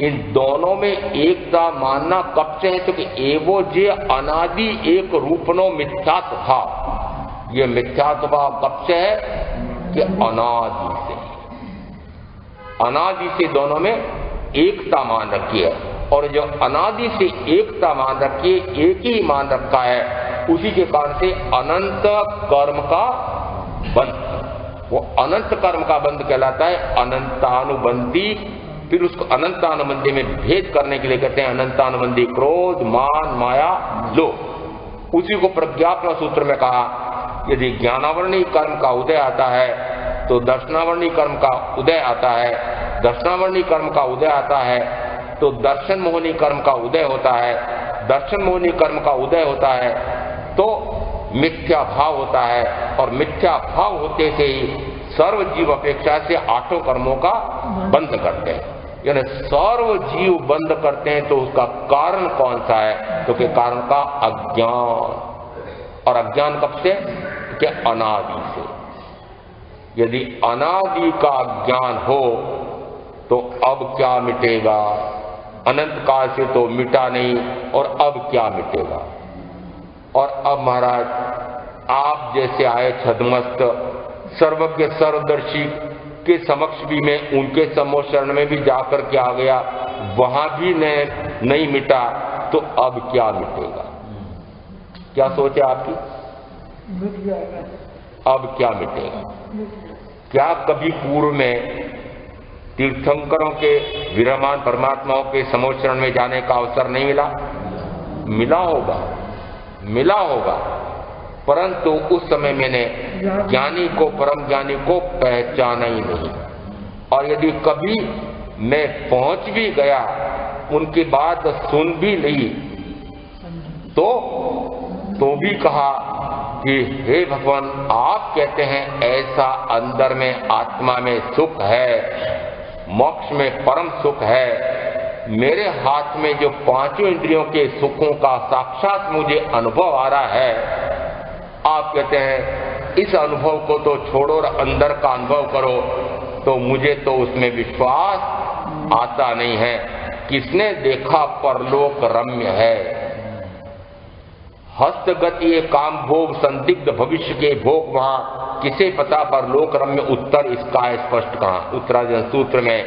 इन दोनों में एकता मानना कब से है, तो कि एवो जे अनादि एक रूपनो मिथ्यात्व भाव। ये मिथ्यात्व भाव कब से है कि अनादि से, अनादि से दोनों में एकता मान रखी है। और जो अनादि से एकता मान रखी है, एक ही मान रखा है, उसी के कारण से अनंत कर्म का बंध, वो अनंत कर्म का बंध कहलाता है। अनंतानुबंधी, फिर उसको अनंतानुबंधी में भेद करने के लिए कहते हैं अनंतानुबंधी क्रोध मान माया लोभ। उसी को प्रज्ञापना सूत्र में कहा यदि ज्ञानावरणी कर्म का उदय आता है तो दर्शनावरणी कर्म का उदय आता है, दर्शनावरणी कर्म का उदय आता है तो दर्शन मोहनी कर्म का उदय होता है, दर्शन मोहनी कर्म का उदय होता है तो मिथ्या भाव होता है, और मिथ्या भाव होते से ही सर्व जीव अपेक्षा से 8 कर्मों का बंद करते हैं। यानी सर्व जीव बंद करते हैं तो उसका कारण कौन सा है, तो के कारण का अज्ञान। और अज्ञान कब से, कि अनादि से। यदि अनादि का ज्ञान हो तो अब क्या मिटेगा, अनंत काल से तो मिटा नहीं, और अब क्या मिटेगा। और अब महाराज आप जैसे आए छदमस्त सर्वज्ञ सर्वदर्शी के समक्ष भी मैं उनके समोशरण में भी जाकर के आ गया, वहां भी नहीं मिटा, तो अब क्या मिटेगा। क्या सोचे आपकी, मिट जाएगा। अब क्या मिटेगा। क्या कभी पूर्व में तीर्थंकरों के विरामान परमात्माओं के समोचरण में जाने का अवसर नहीं मिला? मिला होगा, मिला होगा, परंतु उस समय मैंने ज्ञानी को, परम ज्ञानी को पहचाना ही नहीं। और यदि कभी मैं पहुंच भी गया, उनकी बात सुन भी ली, तो भी कहा कि हे भगवान, आप कहते हैं ऐसा अंदर में आत्मा में सुख है, मोक्ष में परम सुख है। मेरे हाथ में जो 5 इंद्रियों के सुखों का साक्षात मुझे अनुभव आ रहा है, आप कहते हैं इस अनुभव को तो छोड़ो और अंदर का अनुभव करो, तो मुझे तो उसमें विश्वास आता नहीं है। किसने देखा परलोक रम्य है, हस्तगति ये काम भोग संदिग्ध भविष्य के भोग, वहां किसे पता परलोक रम्य। उत्तर इसका है स्पष्ट कहा उत्तरार्जुन सूत्र में।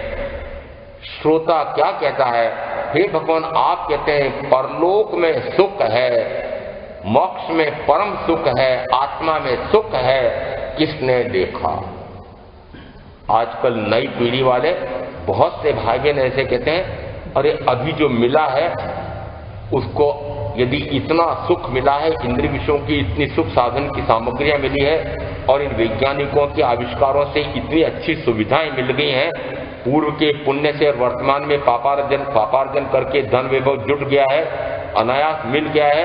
श्रोता क्या कहता है, हे भगवान आप कहते हैं परलोक में सुख है, मोक्ष में परम सुख है, आत्मा में सुख है, किसने देखा। आजकल नई पीढ़ी वाले बहुत से भाई बहन ऐसे कहते हैं, अरे अभी जो मिला है उसको, यदि इतना सुख मिला है, इंद्रिय विषयों की इतनी सुख साधन की सामग्रियां मिली है और इन वैज्ञानिकों के आविष्कारों से इतनी अच्छी सुविधाएं मिल गई हैं, पूर्व के पुण्य से और वर्तमान में पापार्जन करके धन वैभव जुट गया है, अनायास मिल गया है,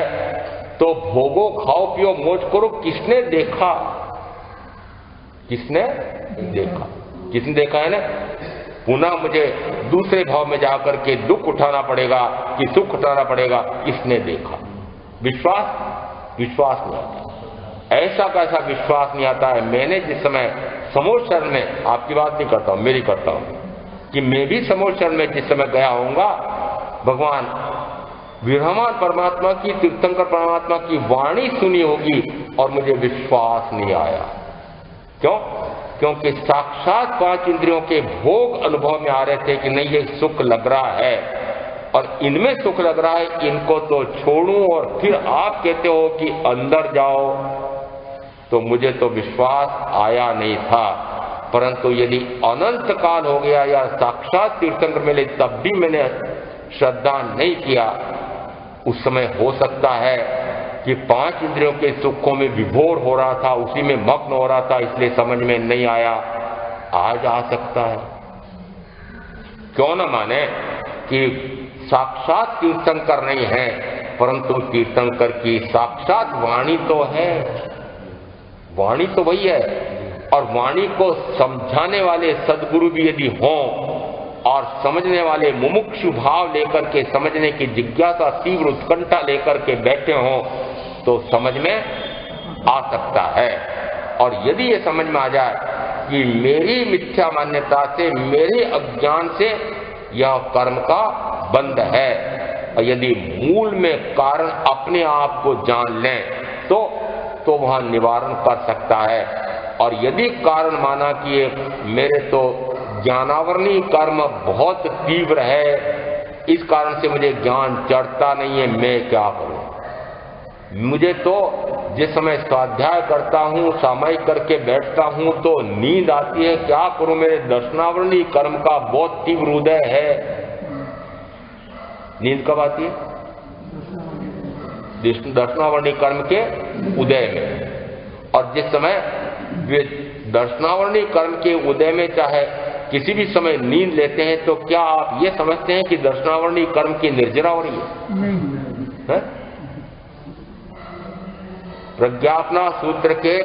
तो भोगो, खाओ पियो, मौज करो। किसने देखा? किसने देखा? किसने देखा है ना? पुनः मुझे दूसरे भाव में जाकर के दुख उठाना पड़ेगा कि सुख उठाना पड़ेगा। किसने देखा? विश्वास नहीं आता। ऐसा कैसा विश्वास नहीं आता है। मैंने जिस समय समूह शरण में, आपकी बात नहीं करता हूं, मेरी करता हूं, कि मैं भी समूह शरण में जिस समय गया होऊंगा, भगवान विरहमान परमात्मा की, तीर्थंकर परमात्मा की वाणी सुनी होगी और मुझे विश्वास नहीं आया। क्यों? क्योंकि साक्षात 5 इंद्रियों के भोग अनुभव में आ रहे थे कि नहीं, ये सुख लग रहा है और इनमें सुख लग रहा है, इनको तो छोड़ूं, और फिर आप कहते हो कि अंदर जाओ, तो मुझे तो विश्वास आया नहीं था। परंतु यदि अनंत काल हो गया या साक्षात तीर्थंकर मिले तब भी मैंने श्रद्धा नहीं किया, उस समय हो सकता है कि 5 इंद्रियों के सुखों में विभोर हो रहा था, उसी में मग्न हो रहा था, इसलिए समझ में नहीं आया। आज आ सकता है। क्यों न माने कि साक्षात तीर्थंकर नहीं है, परंतु तीर्थंकर की साक्षात वाणी तो है। वाणी तो वही है, और वाणी को समझाने वाले सदगुरु भी यदि हों और समझने वाले मुमुक्षु भाव लेकर के, समझने की जिज्ञासा, तीव्र उत्कंठा लेकर के बैठे हों, तो समझ में आ सकता है। और यदि ये समझ में आ जाए कि मेरी मिथ्या मान्यता से, मेरे अज्ञान से यह कर्म का बंध है, और यदि मूल में कारण अपने आप को जान लें तो वहां निवारण कर सकता है। और यदि कारण माना कि ये मेरे तो ज्ञानावरणी कर्म बहुत तीव्र है, इस कारण से मुझे ज्ञान चढ़ता नहीं है, मैं क्या करूं? मुझे तो जिस समय स्वाध्याय करता हूं, सामायिक करके बैठता हूं, तो नींद आती है, क्या करूं? मेरे दर्शनावरणी कर्म का बहुत तीव्र उदय है। नींद कब आती है? दर्शनावरणी कर्म के उदय में। और जिस समय वे दर्शनावरणी कर्म के उदय में चाहे किसी भी समय नींद लेते हैं, तो क्या आप ये समझते हैं कि दर्शनावरणी कर्म की निर्जरा हो रही है? प्रज्ञापना सूत्र के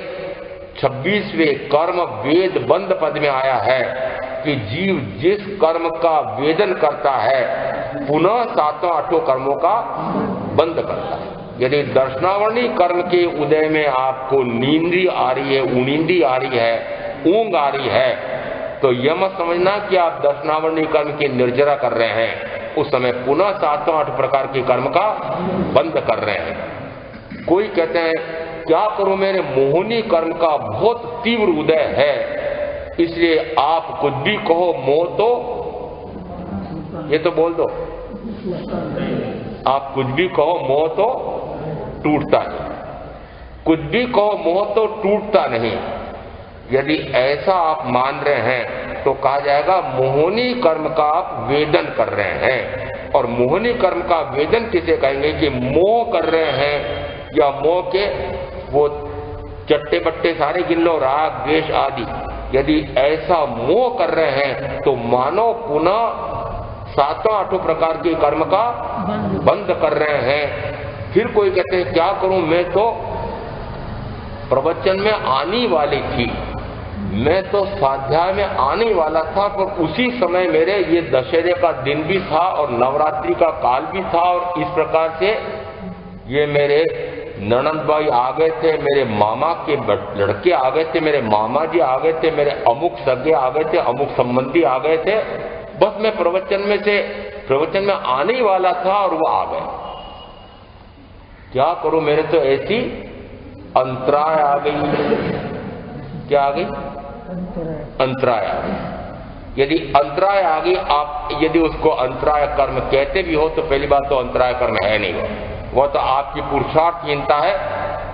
26वें कर्म वेद बंद पद में आया है कि जीव जिस कर्म का वेदन करता है, पुनः 7वां 8वां कर्मों का बंद करता है। यदि दर्शनावरणी कर्म के उदय में आपको नींदी आ रही है, उनींदी आ रही है, ऊंग आ रही है, तो यह मत समझना कि आप दर्शनावरणी कर्म की निर्जरा कर रहे हैं। उस समय पुनः 7वां 8 प्रकार के कर्म का बंद कर रहे हैं। कोई कहते हैं क्या करूं, मेरे मोहनी कर्म का बहुत तीव्र उदय है, इसलिए आप कुछ भी कहो, मोह तो ये तो बोल दो, आप कुछ भी कहो, मोह तो टूटता नहीं। कुछ भी कहो, मोह तो टूटता नहीं। यदि ऐसा आप मान रहे हैं तो कहा जाएगा मोहनी कर्म का आप वेदन कर रहे हैं। और मोहनी कर्म का वेदन किसे कहेंगे? कि मोह कर रहे हैं, या मोह के वो चट्टे बट्टे सारे गिन लो, राग द्वेष आदि। यदि ऐसा मोह कर रहे हैं तो मानो पुनः 7वां 8वां प्रकार के कर्म का बंद कर रहे हैं। फिर कोई कहते हैं क्या करूं, मैं तो प्रवचन में आने वाली थी, मैं तो स्वाध्याय में आने वाला था, पर उसी समय मेरे ये दशहरे का दिन भी था और नवरात्रि का काल भी था, और इस प्रकार से ये मेरे ननंद भाई आ गए थे, मेरे मामा के लड़के आ गए थे, मेरे मामा जी आ गए थे, मेरे अमुक सगे आ गए थे, अमुक संबंधी आ गए थे, बस मैं प्रवचन में आने ही वाला था और वो आ गए। क्या करूं, मेरे तो ऐसी अंतराय आ गई। क्या आ गई? अंतराय आ गई। यदि अंतराय आ गई, आप यदि उसको अंतराय कर्म कहते भी हो, तो पहली बात तो अंतराय कर्म है नहीं, वो तो आपकी पुरुषार्थहीनता है।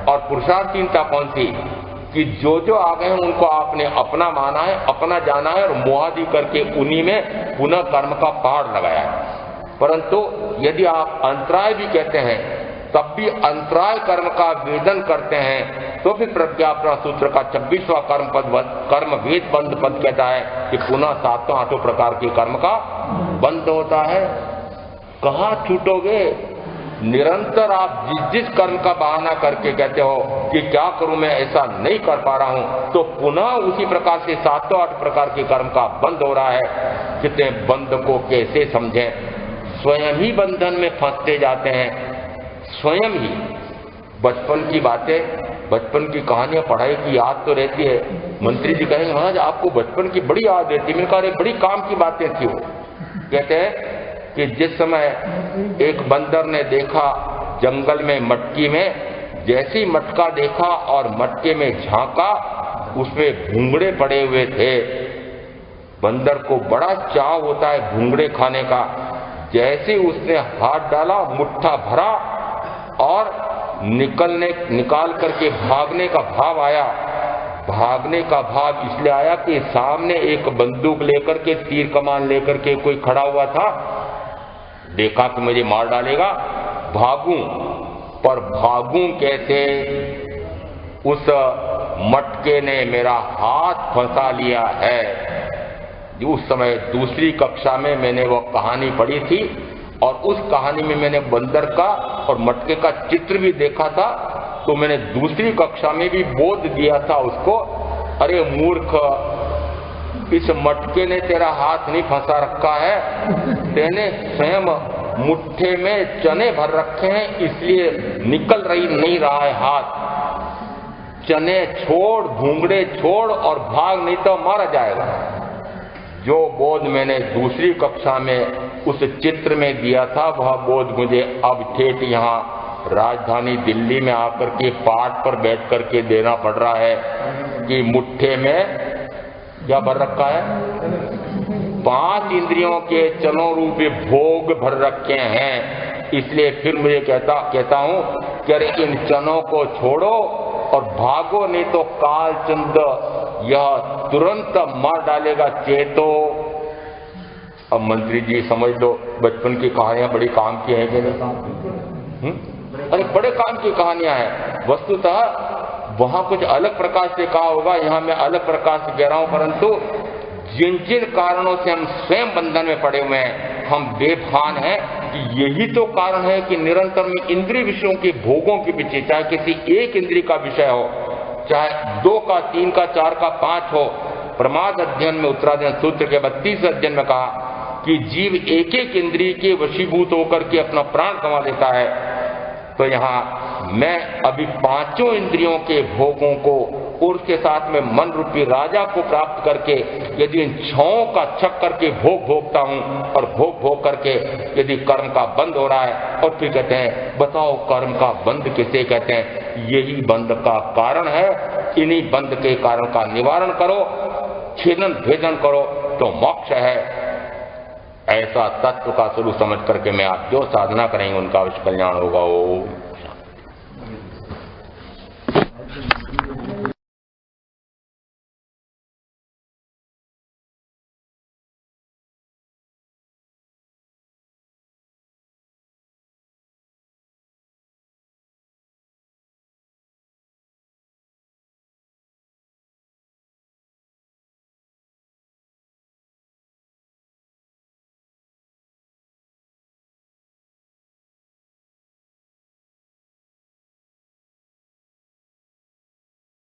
और पुरुषार्थहीनता कौन सी? कि जो जो आ गए हैं उनको आपने अपना माना है, अपना जाना है और मुआदी करके उन्हीं में पुनः कर्म का पहाड़ लगाया है। परंतु यदि आप अंतराय भी कहते हैं तब भी अंतराय कर्म का वेदन करते हैं तो भी प्रज्ञापना सूत्र का 26वां कर्म वेद बंध पद कहता है कि पुनः 7-8 प्रकार के कर्म का बंध होता है। कहाँ छूटोगे? निरंतर आप जिस कर्म का बहाना करके कहते हो कि क्या करूं मैं, ऐसा नहीं कर पा रहा हूं, तो पुनः उसी प्रकार से 7-8 प्रकार के कर्म का बंध हो रहा है। कितने बंध को कैसे समझें? स्वयं ही बंधन में फंसते जाते हैं, स्वयं ही। बचपन की बातें, बचपन की कहानियां, पढ़ाई की याद तो रहती है। मंत्री जी कहेंगे महाराज आपको बचपन की बड़ी याद रहती है। मैंने कहा बड़ी काम की बातें थी वो। कहते हैं कि जिस समय एक बंदर ने देखा जंगल में मटकी में, जैसे ही मटका देखा और मटके में झांका, उसमें भूंगड़े पड़े हुए थे। बंदर को बड़ा चाव होता है भूंगड़े खाने का। जैसे उसने हाथ डाला, मुट्ठा भरा और निकाल करके भागने का भाव आया। भागने का भाव इसलिए आया कि सामने एक बंदूक लेकर के, तीर कमान लेकर के कोई खड़ा हुआ था। देखा कि मुझे मार डालेगा, भागूं, पर भागूं कैसे? उस मटके ने मेरा हाथ फंसा लिया है। उस समय दूसरी कक्षा में मैंने वो कहानी पढ़ी थी और उस कहानी में मैंने बंदर का और मटके का चित्र भी देखा था। तो मैंने दूसरी कक्षा में भी बोध दिया था उसको, अरे मूर्ख, इस मटके ने तेरा हाथ नहीं फंसा रखा है, तेने स्वयं मुट्ठे में चने भर रखे हैं, इसलिए निकल नहीं रहा है हाथ। चने छोड़, भूंगड़े छोड़ और भाग, नहीं तो मारा जाएगा। जो बोध मैंने दूसरी कक्षा में उस चित्र में दिया था, वह बोध मुझे अब ठेठ यहाँ राजधानी दिल्ली में आकर के पाठ पर बैठ करके देना पड़ रहा है कि मुट्ठे में क्या भर रखा है? 5 इंद्रियों के चनों रूपी भोग भर रखे हैं। इसलिए फिर मुझे कहता हूं कि अरे इन चनों को छोड़ो और भागो, नहीं तो कालचंद यह तुरंत मार डालेगा, चेतो। अब मंत्री जी समझ लो, बचपन की कहानियां बड़ी काम की है कि नहीं? अरे बड़े काम की कहानियां हैं। वस्तुतः वहां कुछ अलग प्रकार से कहा होगा, यहाँ मैं अलग प्रकार से कह रहा हूं। परंतु जिन जिन कारणों से हम स्वयं बंधन में पड़े हुए हैं, हम बेभान हैं कि यही तो कारण है कि निरंतर में इंद्रिय विषयों के भोगों के पीछे, चाहे किसी एक इंद्रिय का विषय हो, चाहे 2 का, 3 का, 4 का, 5 हो। प्रमाद अध्ययन में, उत्तराध्ययन सूत्र के 32 अध्ययन में कहा कि जीव एक एक इंद्रिय के वशीभूत होकर के अपना प्राण गंवा देता है। तो यहाँ मैं अभी 5 इंद्रियों के भोगों को और उसके साथ में मन रूपी राजा को प्राप्त करके यदि इन 6 का छक करके भोगता हूं और भोग करके यदि कर्म का बंध हो रहा है, और फिर कहते हैं बताओ कर्म का बंध किसे कहते हैं? यही बंध का कारण है। इन्हीं बंध के कारण का निवारण करो, छेदन भेदन करो तो मोक्ष है। ऐसा तत्व का स्वरूप समझ करके मैं आप जो साधना करेंगे उनका अवश्य कल्याण होगा।